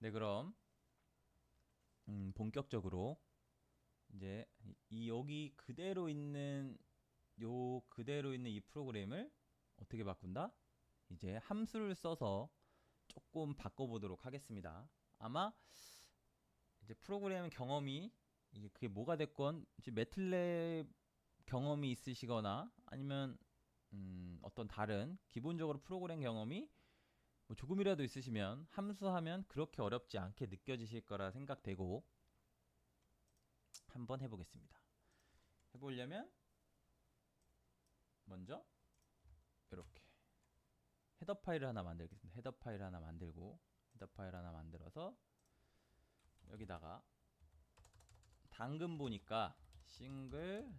네, 그럼 본격적으로 이제 이 여기 그대로 있는 이 프로그램을 어떻게 바꾼다? 이제 함수를 써서 조금 바꿔보도록 하겠습니다. 아마 이제 프로그램 경험이 이게 그게 뭐가 됐건 이제 매틀랩 경험이 있으시거나 아니면 어떤 다른 기본적으로 프로그램 경험이 뭐 조금이라도 있으시면 함수하면 그렇게 어렵지 않게 느껴지실 거라 생각되고 한번 해보겠습니다. 해보려면 먼저 이렇게 헤더 파일을 하나 만들겠습니다. 헤더 파일 하나 만들고 헤더 파일 하나 만들어서 여기다가 당근 보니까 싱글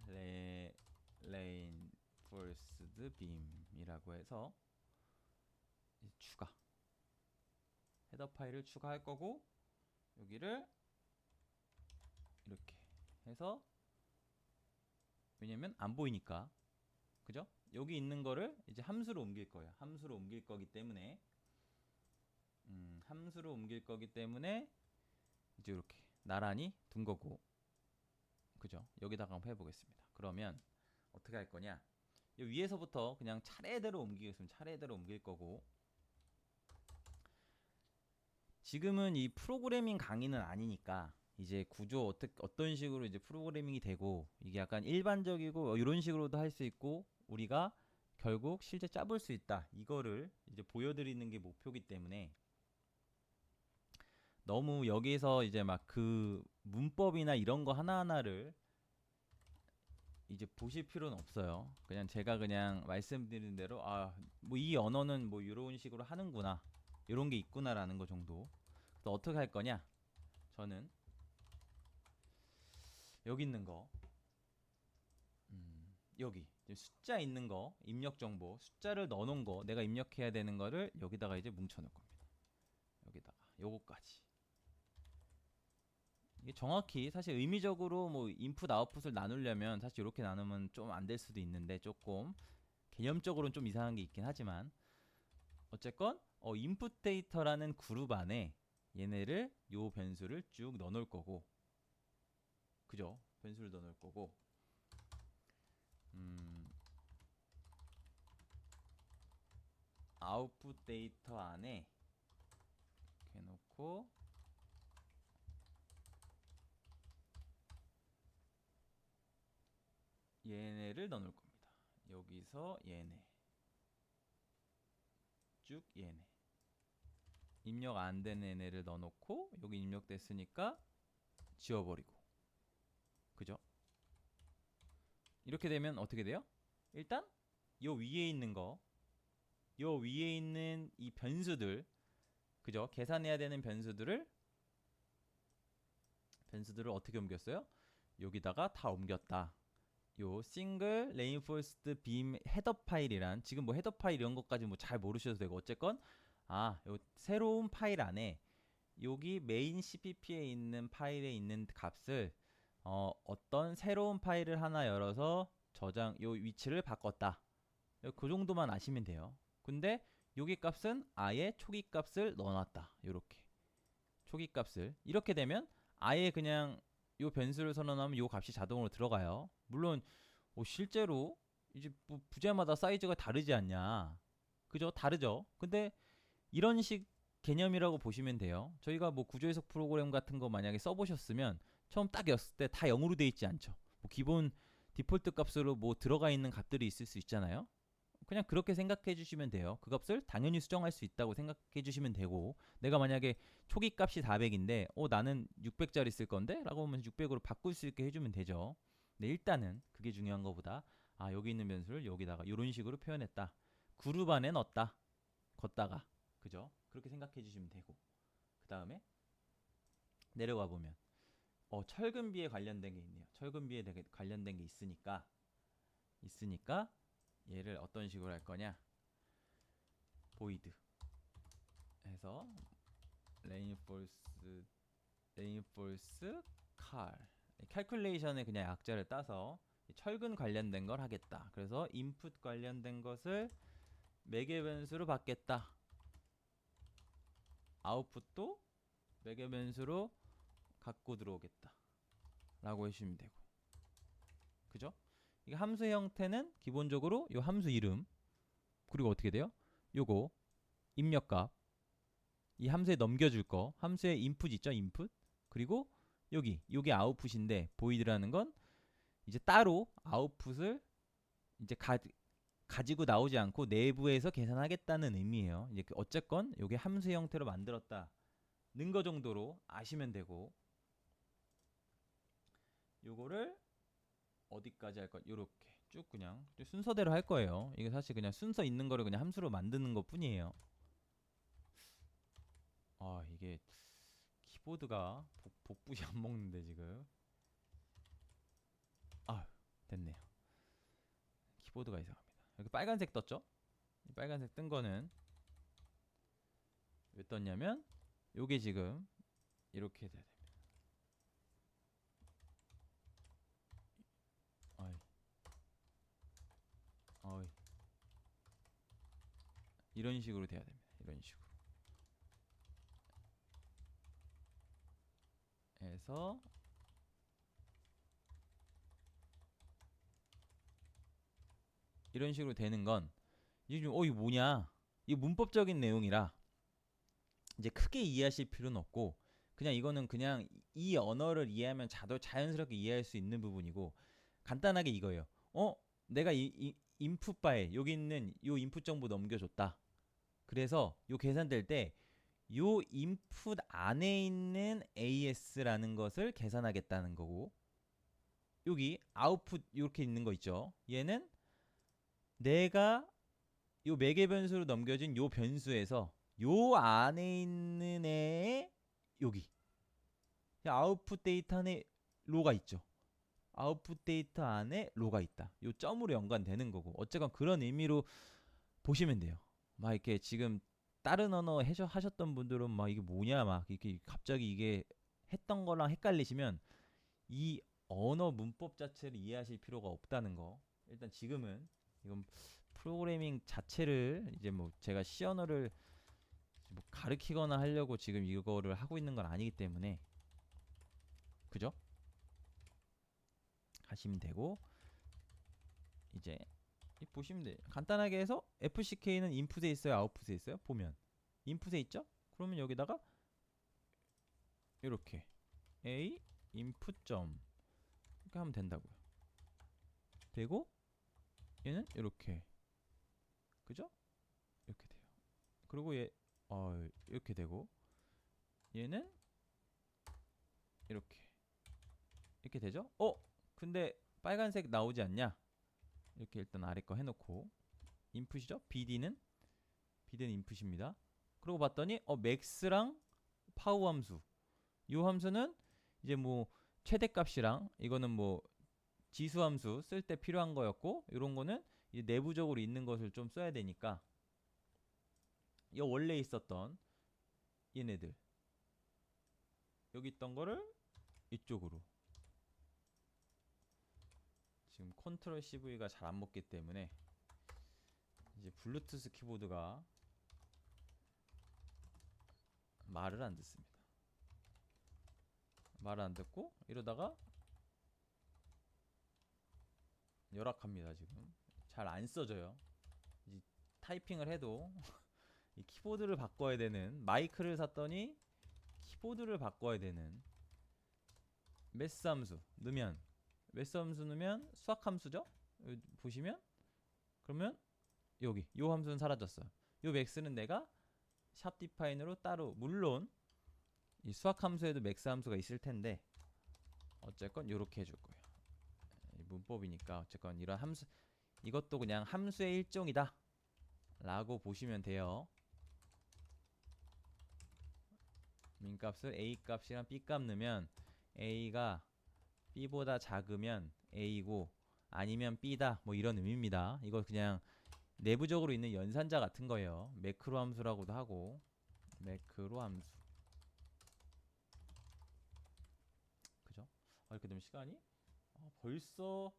레인포스드 빔이라고 해서 추가 헤더 파일을 추가할 거고 여기를 이렇게 해서 왜냐면 안 보이니까 그죠? 여기 있는 거를 이제 함수로 옮길 거예요. 함수로 옮길 거기 때문에 함수로 옮길 거기 때문에 이제 이렇게 나란히 둔 거고 그죠? 여기다가 한번 해보겠습니다. 그러면 어떻게 할 거냐? 이 위에서부터 그냥 차례대로 옮기겠습니다. 차례대로 옮길 거고 지금은 이 프로그래밍 강의는 아니니까 이제 구조 어떤 식으로 이제 프로그래밍이 되고 이게 약간 일반적이고 이런 식으로도 할 수 있고 우리가 결국 실제 짜볼 수 있다 이거를 이제 보여드리는 게 목표이기 때문에 너무 여기서 이제 막 그 문법이나 이런 거 하나하나를 이제 보실 필요는 없어요. 그냥 제가 그냥 말씀드린 대로 아 뭐 이 언어는 뭐 이런 식으로 하는구나 이런 게 있구나라는 거 정도. 그래서 어떻게 할 거냐? 저는 여기 있는 거 여기 숫자 있는 거 입력 정보 숫자를 넣어놓은 거 내가 입력해야 되는 거를 여기다가 이제 뭉쳐놓을 겁니다. 여기다가 요거까지 이게 정확히 사실 의미적으로 뭐 인풋 아웃풋을 나누려면 사실 이렇게 나누면 좀 안 될 수도 있는데 조금 개념적으로는 좀 이상한 게 있긴 하지만 어쨌건 인풋 데이터라는 그룹 안에 얘네를 요 변수를 쭉 넣어놓을 거고 그죠? 변수를 넣어놓을 거고 아웃풋 데이터 안에 이렇게 놓고 얘네를 넣어놓을 겁니다. 여기서 얘네 쭉 얘네 입력 안 된 얘네를 넣어놓고 여기 입력됐으니까 지워버리고 그죠? 이렇게 되면 어떻게 돼요? 일단 요 위에 있는 요 위에 있는 이 변수들 그죠? 계산해야 되는 변수들을 어떻게 옮겼어요? 여기다가 다 옮겼다. 요 싱글 레인포스드 빔 헤더 파일이란 지금 뭐 헤더 파일 이런 것까지 뭐 잘 모르셔도 되고 어쨌건 요 새로운 파일 안에 여기 메인 cpp에 있는 파일에 있는 값을 어떤 새로운 파일을 하나 열어서 저장 요 위치를 바꿨다. 그 정도만 아시면 돼요. 근데 여기 값은 아예 초기 값을 넣어놨다. 요렇게 초기 값을 이렇게 되면 아예 그냥 요 변수를 선언하면 요 값이 자동으로 들어가요. 물론 실제로 이제 뭐 부재마다 사이즈가 다르지 않냐. 그죠? 다르죠. 근데 이런 식 개념이라고 보시면 돼요. 저희가 뭐 구조해석 프로그램 같은 거 만약에 써보셨으면 처음 딱 였을 때 다 0으로 돼 있지 않죠. 뭐 기본 디폴트 값으로 뭐 들어가 있는 값들이 있을 수 있잖아요. 그냥 그렇게 생각해 주시면 돼요. 그 값을 당연히 수정할 수 있다고 생각해 주시면 되고 내가 만약에 초기 값이 400인데 나는 600짜리 쓸 건데? 라고 하면 600으로 바꿀 수 있게 해주면 되죠. 근데 일단은 그게 중요한 것보다 여기 있는 변수를 여기다가 이런 식으로 표현했다. 그룹 안에 넣었다. 걷다가 그죠? 그렇게 생각해 주시면 되고 그 다음에 내려가 보면 철근비에 관련된 게 있네요. 철근비에 관련된 게 있으니까 얘를 어떤 식으로 할 거냐? 보이드 해서 레인포스 칼 캘큘레이션의 그냥 약자를 따서 철근 관련된 걸 하겠다. 그래서 인풋 관련된 것을 매개 변수로 받겠다. 아웃풋도 매개 변수로 갖고 들어오겠다 라고 해주시면 되고, 그죠? 이게 함수의 형태는 기본적으로 요 함수 이름, 그리고 어떻게 돼요? 요거 입력값, 이 함수에 넘겨줄 거, 함수의 인풋 있죠? 인풋. 그리고 여기 요게 아웃풋인데, 보이드라는 건 이제 따로 아웃풋을 이제 가지고 나오지 않고 내부에서 계산하겠다는 의미예요. 이제 어쨌건 요게 함수 형태로 만들었다는 거 정도로 아시면 되고, 요거를 어디까지 할 거? 요렇게 쭉 그냥 순서대로 할 거예요. 이게 사실 그냥 순서 있는 거를 그냥 함수로 만드는 것 뿐이에요. 아, 이게 키보드가 복붙이 안 먹는데 지금. 아, 됐네요. 키보드가 이상합니다. 여기 빨간색 떴죠? 이 빨간색 뜬 거는 왜 떴냐면 요게 지금 이렇게 돼야 됩니다. 어이, 어이. 이런 식으로 돼야 됩니다. 이런 식으로 해서 이런 식으로 되는 건, 이게 좀 이게 뭐냐, 이 문법적인 내용이라 이제 크게 이해하실 필요는 없고, 그냥 이거는 그냥 이 언어를 이해하면 자연스럽게 이해할 수 있는 부분이고, 간단하게 이거예요. 내가 이 인풋 바에 여기 있는 요 인풋 정보 넘겨줬다. 그래서 요 계산될 때 요 인풋 안에 있는 AS라는 것을 계산하겠다는 거고, 여기 아웃풋 이렇게 있는 거 있죠. 얘는 내가 요 매개 변수로 넘겨진 요 변수에서 요 안에 있는 애의 여기 아웃풋 데이터 안에 로가 있죠. 아웃풋 데이터 안에 로가 있다. 요 점으로 연관되는 거고, 어쨌건 그런 의미로 보시면 돼요. 막 이렇게 지금 다른 언어 하셨던 분들은 막 이게 뭐냐 막 이렇게 갑자기 이게 했던 거랑 헷갈리시면 이 언어 문법 자체를 이해하실 필요가 없다는 거. 일단 지금은 이건 프로그래밍 자체를 이제 뭐 제가 C 언어를 뭐 가르치거나 하려고 지금 이거를 하고 있는 건 아니기 때문에, 그죠? 하시면 되고, 이제 보시면 돼요. 간단하게 해서 FCK는 인풋에 있어요, 아웃풋에 있어요? 보면 인풋에 있죠? 그러면 여기다가 이렇게 A 인풋 점 이렇게 하면 된다고요. 되고 얘는 이렇게, 그죠? 이렇게 돼요. 그리고 얘 이렇게 되고, 얘는 이렇게 되죠? 근데 빨간색 나오지 않냐? 이렇게 일단 아래 거 해놓고, 인풋이죠? BD는 인풋입니다. 그러고 봤더니 맥스랑 파우 함수, 이 함수는 이제 뭐 최대값이랑 이거는 뭐 지수 함수 쓸 때 필요한 거였고, 이런 거는 이제 내부적으로 있는 것을 좀 써야 되니까 이 원래 있었던 얘네들 여기 있던 거를 이쪽으로, 지금 컨트롤 CV가 잘 안 먹기 때문에 이제 블루투스 키보드가 말을 안 듣습니다. 말을 안 듣고 이러다가 열악합니다. 지금 잘 안 써져요. 이 타이핑을 해도 이 키보드를 바꿔야 되는, 마이크를 샀더니 키보드를 바꿔야 되는, 매스 함수 넣으면, 매스 함수 넣으면 수학 함수죠? 여기 보시면, 그러면 여기 요 함수는 사라졌어요. 요 맥스는 내가 샵 디파인으로 따로, 물론 이 수학 함수에도 맥스 함수가 있을 텐데 어쨌건 요렇게 해줄 거예요. 문법이니까 어쨌건 이런 함수, 이것도 그냥 함수의 일종이다 라고 보시면 돼요. 민값을 A 값이랑 B 값 넣으면 A가 B보다 작으면 A고 아니면 B다, 뭐 이런 의미입니다. 이거 그냥 내부적으로 있는 연산자 같은 거예요. 매크로 함수라고도 하고, 매크로 함수, 그죠? 이렇게 되면 시간이 벌써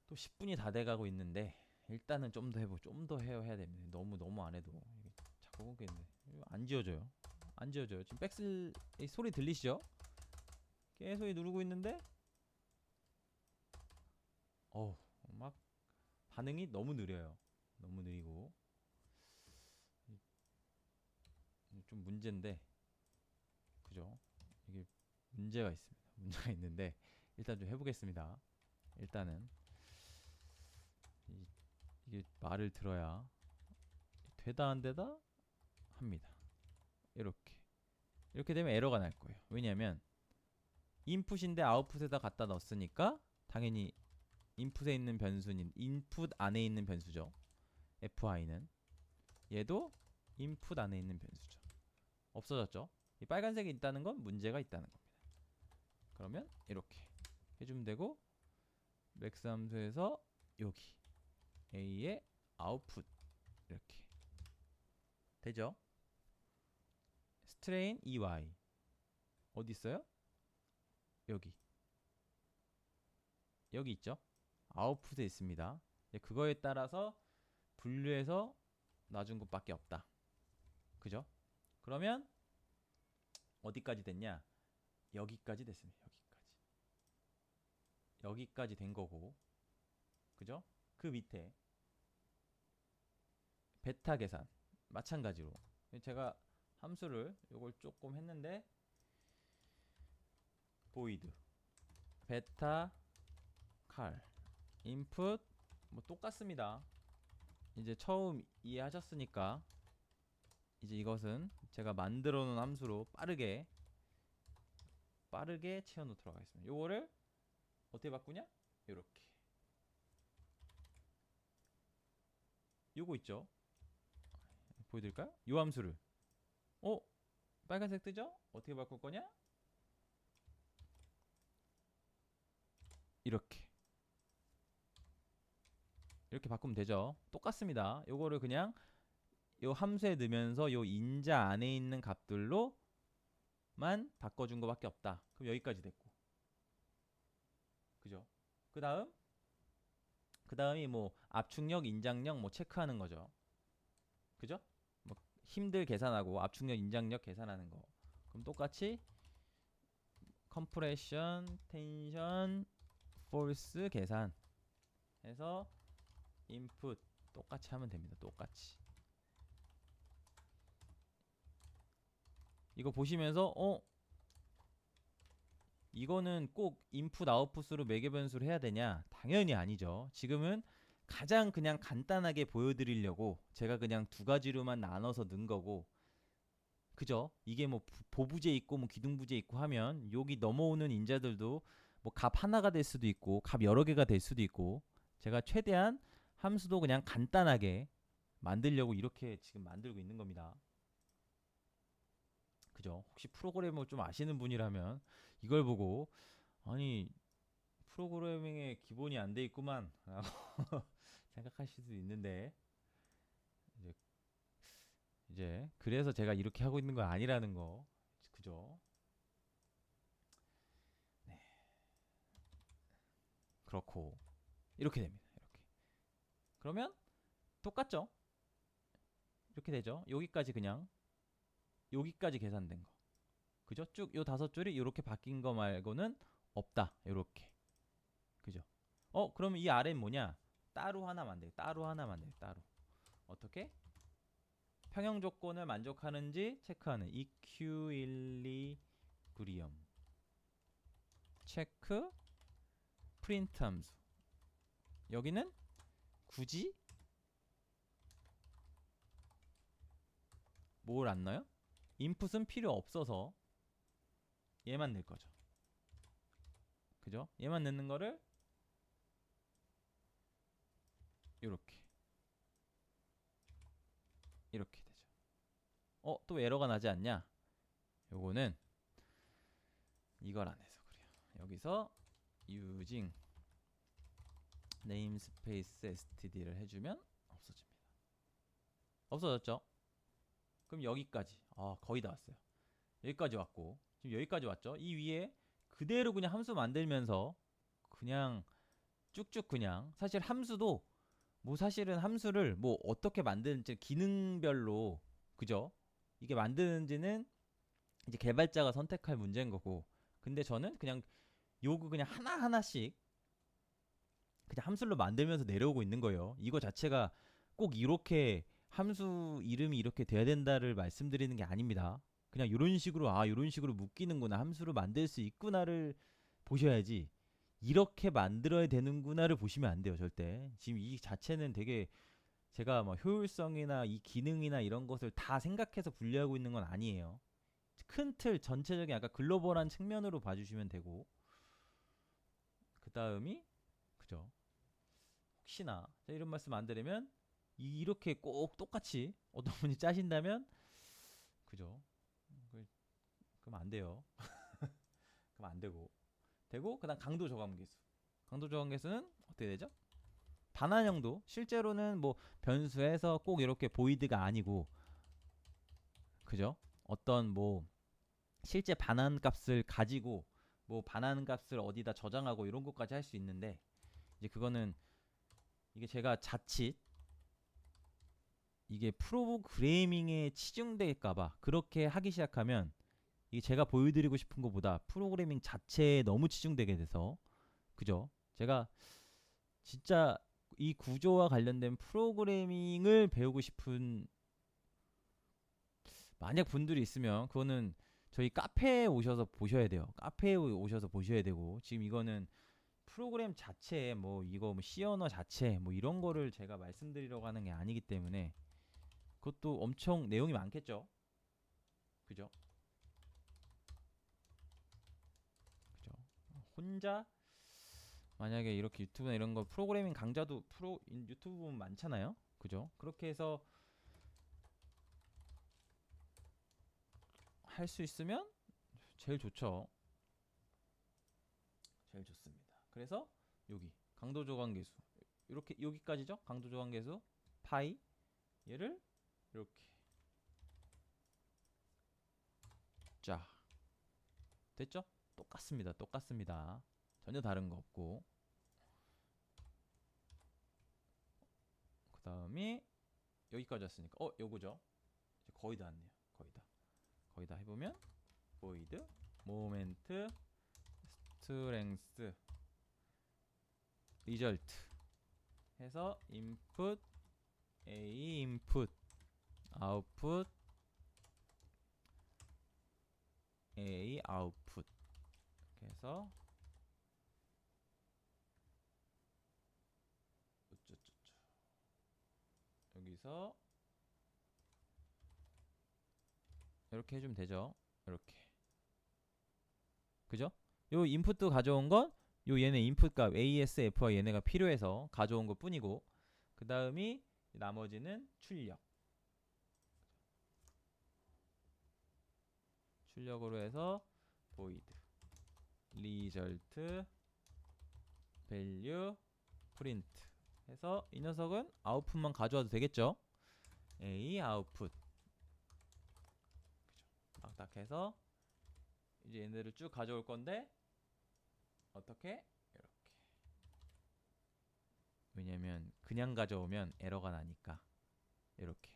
또 10분이 다 돼가고 있는데, 일단은 좀 더 해야 됩니다. 너무 안 해도 자꾸 끊기는데 안 지워져요. 안 지워져요. 지금 이 소리 들리시죠? 계속 누르고 있는데 막 반응이 너무 느려요. 너무 느리고 좀 문제인데, 그죠? 이게 문제가 있습니다. 문제가 있는데 일단 좀 해보겠습니다. 일단은 이게 말을 들어야 되다 안 되다 합니다. 이렇게 되면 에러가 날 거예요. 왜냐면 인풋인데 아웃풋에다 갖다 넣었으니까 당연히 인풋에 있는 변수는 인풋 안에 있는 변수죠. fi는 얘도 인풋 안에 있는 변수죠. 없어졌죠. 이 빨간색이 있다는 건 문제가 있다는 겁니다. 그러면 이렇게 해주면 되고, 맥스 함수에서 여기 a의 아웃풋 이렇게 되죠. 스트레인 ey 어디 있어요? 여기 있죠. 아웃풋에 있습니다. 그거에 따라서 분류해서 놔준 것밖에 없다. 그죠? 그러면 어디까지 됐냐? 여기까지 됐습니다. 여기까지 된 거고, 그죠? 그 밑에 베타 계산 마찬가지로 제가 함수를 요걸 조금 했는데 void 베타 칼 input 뭐 똑같습니다. 이제 처음 이해하셨으니까 이제 이것은 제가 만들어 놓은 함수로 빠르게 채워 놓도록 하겠습니다. 요거를 어떻게 바꾸냐? 요렇게 요거 있죠? 보여드릴까요? 요 함수를 빨간색 뜨죠? 어떻게 바꿀 거냐? 이렇게 바꾸면 되죠. 똑같습니다. 요거를 그냥 요 함수에 넣으면서 요 인자 안에 있는 값들로만 바꿔준 거밖에 없다. 그럼 여기까지 됐고, 그죠? 그 다음이 뭐 압축력, 인장력 뭐 체크하는 거죠. 그죠? 뭐 힘들 계산하고 압축력, 인장력 계산하는 거. 그럼 똑같이 컴프레션, 텐션, 포스 계산 해서 인풋 똑같이 하면 됩니다. 똑같이. 이거 보시면서 이거는 꼭 인풋 아웃풋으로 매개 변수를 해야 되냐? 당연히 아니죠. 지금은 가장 그냥 간단하게 보여드리려고 제가 그냥 두 가지로만 나눠서 넣은 거고, 그죠? 이게 뭐 보부재 있고 뭐 기둥부재 있고 하면 여기 넘어오는 인자들도 뭐 값 하나가 될 수도 있고 값 여러 개가 될 수도 있고, 제가 최대한 함수도 그냥 간단하게 만들려고 이렇게 지금 만들고 있는 겁니다. 그죠? 혹시 프로그래머 좀 아시는 분이라면 이걸 보고 아니 프로그래밍의 기본이 안 돼 있구만 라고 생각하실 수도 있는데, 이제 그래서 제가 이렇게 하고 있는 거 아니라는 거, 그죠? 네. 그렇고 이렇게 됩니다. 그러면 똑같죠? 이렇게 되죠. 여기까지 그냥 여기까지 계산된 거, 그죠? 쭉 요 다섯 줄이 이렇게 바뀐 거 말고는 없다. 요렇게, 그죠? 그러면 이 아래는 뭐냐? 따로 하나 만들게. 따로 어떻게? 평형 조건을 만족하는지 체크하는 이퀴일리브리엄 체크 프린트 함수. 여기는 굳이 뭘 안 넣어요? 인풋은 필요 없어서 얘만 넣을 거죠. 그죠? 얘만 넣는 거를 이렇게 되죠. 또 에러가 나지 않냐? 요거는 이걸 안 해서 그래요. 여기서 using namespace std를 해주면 없어집니다. 없어졌죠? 그럼 여기까지 거의 다 왔어요. 여기까지 왔고, 지금 여기까지 왔죠? 이 위에 그대로 그냥 함수 만들면서 그냥 쭉쭉 그냥, 사실 함수도 뭐 사실은 함수를 뭐 어떻게 만드는지 기능별로, 그죠? 이게 만드는지는 이제 개발자가 선택할 문제인 거고. 근데 저는 그냥 요거 그냥 하나하나씩 그냥 함수로 만들면서 내려오고 있는 거예요. 이거 자체가 꼭 이렇게 함수 이름이 이렇게 돼야 된다를 말씀드리는 게 아닙니다. 그냥 이런 식으로 이런 식으로 묶이는구나, 함수로 만들 수 있구나를 보셔야지, 이렇게 만들어야 되는구나를 보시면 안 돼요, 절대. 지금 이 자체는 되게 제가 뭐 효율성이나 이 기능이나 이런 것을 다 생각해서 분리하고 있는 건 아니에요. 큰 틀 전체적인 약간 글로벌한 측면으로 봐주시면 되고, 그 다음이 그죠? 혹시나 제가 이런 말씀 안 드리면 이렇게 꼭 똑같이 어떤 분이 짜신다면 그죠? 그럼 안 돼요. 그럼 안 되고 그다음 강도 저감계수. 강도 저감계수는 어떻게 되죠? 반환형도 실제로는 뭐 변수에서 꼭 이렇게 보이드가 아니고 그죠? 어떤 뭐 실제 반환 값을 가지고 뭐 반환 값을 어디다 저장하고 이런 것까지 할 수 있는데, 이제 그거는 이게 제가 자칫 이게 프로그래밍에 치중될까봐 그렇게 하기 시작하면 이게 제가 보여드리고 싶은 것보다 프로그래밍 자체에 너무 치중되게 돼서 그죠? 제가 진짜 이 구조와 관련된 프로그래밍을 배우고 싶은 만약 분들이 있으면 그거는 저희 카페에 오셔서 보셔야 돼요. 카페에 오셔서 보셔야 되고, 지금 이거는 프로그램 자체 뭐 이거 뭐 C 언어 자체 뭐 이런 거를 제가 말씀드리려고 하는 게 아니기 때문에 그것도 엄청 내용이 많겠죠. 그죠? 그죠? 혼자 만약에 이렇게 유튜브나 이런 거 프로그래밍 강좌도 유튜브 보면 많잖아요. 그죠? 그렇게 해서 할 수 있으면 제일 좋죠. 제일 좋습니다. 그래서 여기 강도 조각계수 이렇게 여기까지죠. 강도 조각계수 파이 얘를 이렇게 쫙 됐죠? 똑같습니다. 똑같습니다. 전혀 다른 거 없고, 그 다음이 여기까지 왔으니까 요거죠. 이제 거의 다 왔네요. 거의 다 해보면 void 모멘트 스트렝스 리절트 해서 input a input output a output 이렇게 해서 여기서 이렇게 해주면 되죠. 이렇게 그죠? 요 인풋도 가져온 건 요 얘네 인풋 값 ASF와 얘네가 필요해서 가져온 것 뿐이고, 그 다음이 나머지는 출력으로 해서 void result value print 해서 이 녀석은 아웃풋만 가져와도 되겠죠. A 아웃풋 그죠? 딱딱 해서 이제 얘네를 쭉 가져올 건데 어떻게? 이렇게. 왜냐면 그냥 가져오면 에러가 나니까 이렇게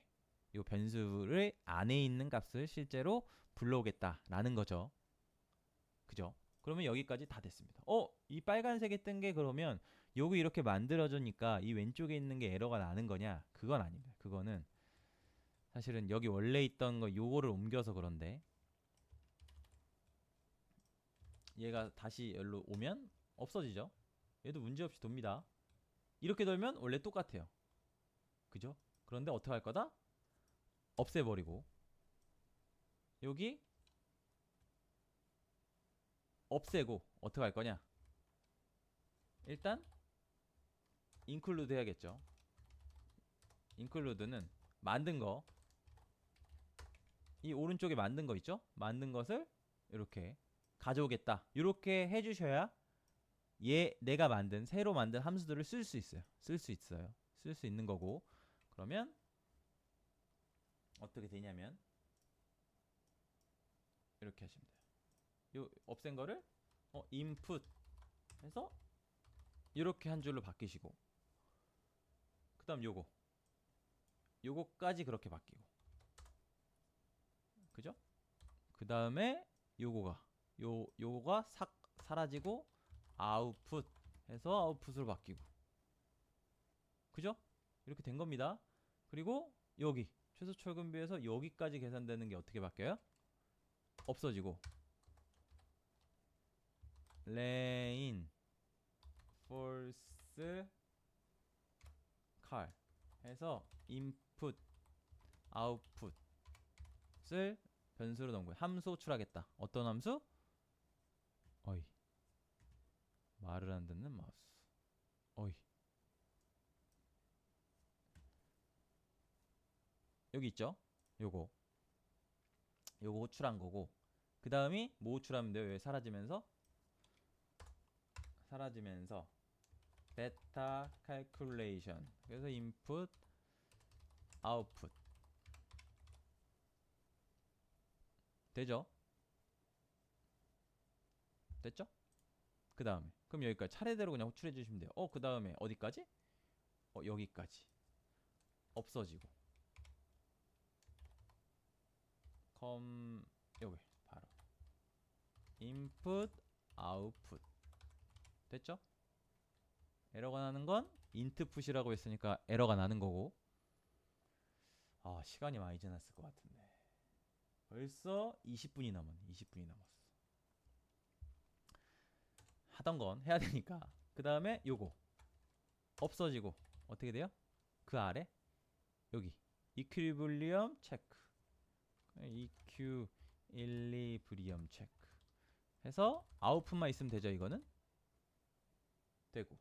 이 변수를 안에 있는 값을 실제로 불러오겠다라는 거죠. 그죠? 그러면 여기까지 다 됐습니다. 이 빨간색이 뜬 게 그러면 여기 이렇게 만들어주니까 이 왼쪽에 있는 게 에러가 나는 거냐? 그건 아닙니다. 그거는 사실은 여기 원래 있던 거 요거를 옮겨서 그런데, 얘가 다시 여기로 오면 없어지죠. 얘도 문제없이 돕니다. 이렇게 돌면 원래 똑같아요. 그죠? 그런데 어떻게 할 거다? 없애버리고 여기 없애고 어떻게 할 거냐? 일단 include 해야겠죠. include는 만든 거, 이 오른쪽에 만든 거 있죠? 만든 것을 이렇게 가져오겠다. 이렇게 해주셔야 내가 만든 새로 만든 함수들을 쓸 수 있어요. 쓸 수 있는 거고. 그러면 어떻게 되냐면 이렇게 하시면 돼요. 요 없앤 거를 input 해서 이렇게 한 줄로 바뀌시고, 그 다음 요거까지 그렇게 바뀌고, 그죠? 그 다음에 요거가 사라지고 아웃풋 해서 아웃풋으로 바뀌고. 그죠? 이렇게 된 겁니다. 그리고 여기 최소 철근비에서 여기까지 계산되는 게 어떻게 바뀌어요? 없어지고 레인 폴스 칼 해서 인풋 아웃풋을 변수로 넣은 거예요. 함수 호출하겠다. 어떤 함수? 어이, 말을 안 듣는 마우스. 어이, 여기 있죠? 요거 호출한 거고, 그 다음이 뭐 호출하면 돼요? 왜 사라지면서 베타 칼큘레이션. 그래서 인풋 아웃풋 되죠? 됐죠? 그 다음에 그럼 여기까지 차례대로 그냥 호출해 주시면 돼요. 그 다음에 어디까지? 여기까지 없어지고 여기 바로 인풋 아웃풋 됐죠? 에러가 나는 건 인트풋이라고 했으니까 에러가 나는 거고. 시간이 많이 지났을 것 같은데 벌써 20분이 남았어. 하던 건 해야 되니까. 그 다음에 요거 없어지고 어떻게 돼요? 그 아래 여기 이퀴리블리엄 체크, 이퀴일리브리엄 체크 해서 아웃풋만 있으면 되죠. 이거는 되고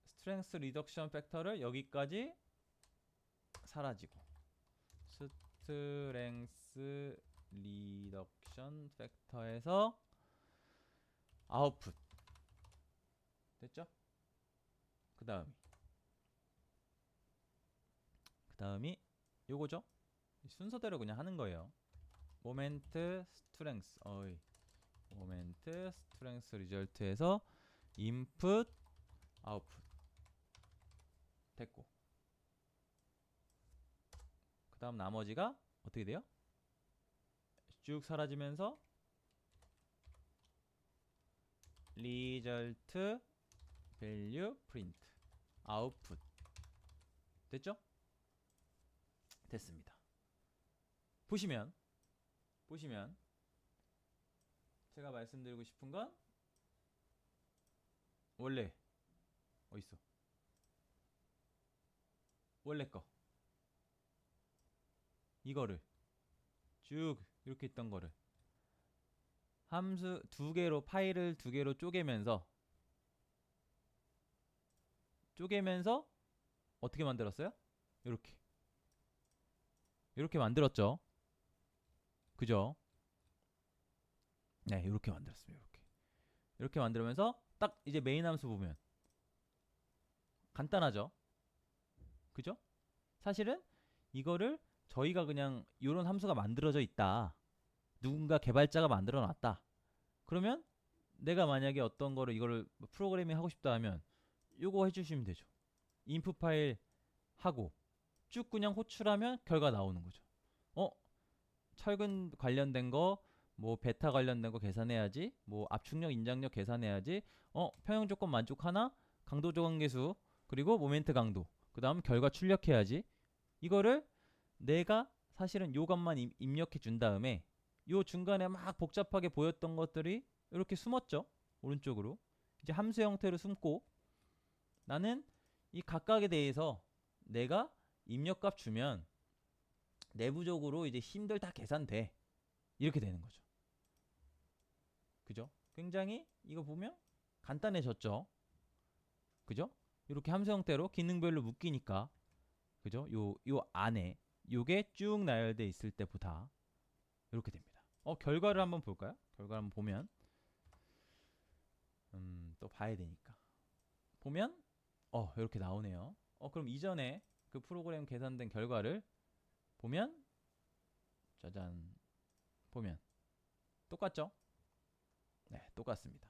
스트렝스 리덕션 팩터를 여기까지 사라지고 스트렝스 리덕션 팩터에서 아웃풋 됐죠? 그 다음이 요거죠? 순서대로 그냥 하는 거예요. 모멘트 스트렝스 리절트에서 인풋 아웃풋 됐고, 그 다음 나머지가 어떻게 돼요? 쭉 사라지면서 리절트 밸류 프린트 아웃풋 됐죠? 됐습니다. 보시면 제가 말씀드리고 싶은 건 원래 어딨어? 원래 거 이거를 쭉 이렇게 있던 거를 함수 파일을 두 개로 쪼개면서 어떻게 만들었어요? 이렇게 만들었죠. 그죠? 네, 이렇게 만들었습니다. 이렇게 만들면서 딱 이제 메인 함수 보면 간단하죠. 그죠? 사실은 이거를 저희가 그냥 이런 함수가 만들어져 있다, 누군가 개발자가 만들어 놨다, 그러면 내가 만약에 어떤 거를 이거를 프로그래밍 하고 싶다 하면 요거 해주시면 되죠. 인풋 파일 하고 쭉 그냥 호출하면 결과 나오는 거죠. 철근 관련된 거, 뭐 베타 관련된 거 계산해야지, 뭐 압축력 인장력 계산해야지, 평형 조건 만족하나, 강도 조각계수, 그리고 모멘트 강도, 그 다음 결과 출력해야지. 이거를 내가 사실은 요것만 입력해 준 다음에 요 중간에 막 복잡하게 보였던 것들이 이렇게 숨었죠. 오른쪽으로 이제 함수 형태로 숨고, 나는 이 각각에 대해서 내가 입력값 주면 내부적으로 이제 힘들 다 계산돼. 이렇게 되는 거죠. 그죠? 굉장히 이거 보면 간단해졌죠. 그죠? 이렇게 함수 형태로 기능별로 묶이니까, 그죠? 요 안에 요게 쭉 나열돼 있을 때보다 이렇게 됩니다. 결과를 한번 볼까요? 결과를 한번 보면 또 봐야 되니까 보면 이렇게 나오네요. 그럼 이전에 그 프로그램 계산된 결과를 보면 짜잔, 보면 똑같죠? 네, 똑같습니다.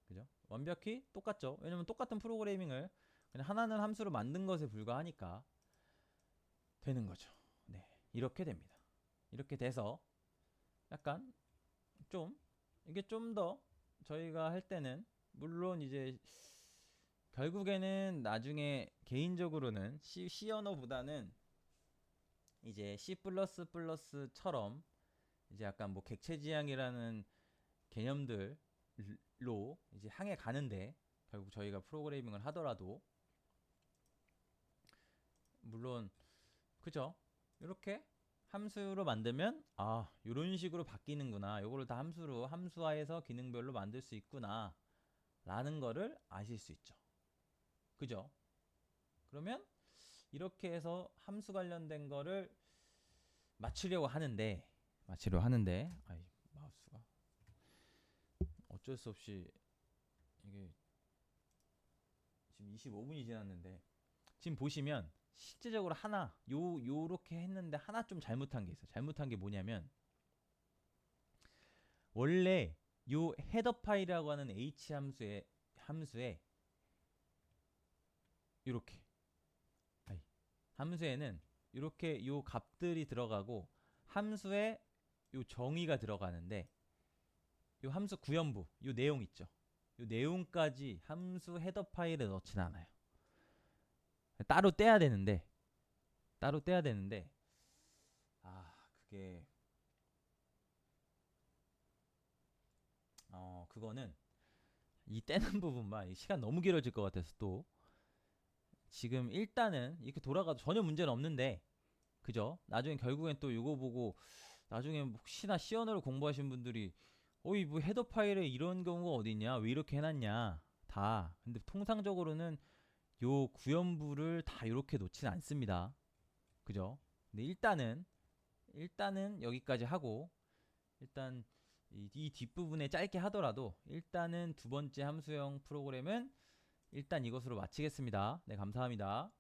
그죠? 완벽히 똑같죠? 왜냐면 똑같은 프로그래밍을 그냥 하나는 함수로 만든 것에 불과하니까 되는 거죠. 네, 이렇게 됩니다. 이렇게 돼서 약간 좀 이게 좀 더 저희가 할 때는 물론 이제 결국에는 나중에 개인적으로는 C 언어보다는 이제 C++처럼 이제 약간 뭐 객체지향이라는 개념들로 이제 향해 가는데, 결국 저희가 프로그래밍을 하더라도 물론 그죠? 이렇게 함수로 만들면 아 요런 식으로 바뀌는구나, 요거를 다 함수로 함수화해서 기능별로 만들 수 있구나 라는 거를 아실 수 있죠. 그죠? 그러면 이렇게 해서 함수 관련된 거를 맞추려고 하는데 아이 마우스가 어쩔 수 없이 이게 지금 25분이 지났는데, 지금 보시면 실제적으로 하나 요렇게 했는데 하나 좀 잘못한 게 있어요. 잘못한 게 뭐냐면, 원래 요 헤더 파일이라고 하는 h 함수에 요렇게 함수에는 이렇게 요 값들이 들어가고 함수에 요 정의가 들어가는데, 요 함수 구현부 요 내용 있죠. 요 내용까지 함수 헤더 파일에 넣진 않아요. 따로 떼야 되는데 그게 그거는 이 떼는 부분만 시간 너무 길어질 것 같아서, 또 지금 일단은 이렇게 돌아가도 전혀 문제는 없는데, 그죠? 나중에 결국엔 또 이거 보고 나중에 혹시나 시언어를 공부하신 분들이 어이 뭐 헤더 파일에 이런 경우가 어딨냐, 왜 이렇게 해놨냐 다. 근데 통상적으로는 요 구현부를 다 이렇게 놓진 않습니다. 그죠? 근데 일단은 여기까지 하고, 일단 이 뒷부분에 짧게 하더라도 일단은 두 번째 함수형 프로그램은 일단 이것으로 마치겠습니다. 네, 감사합니다.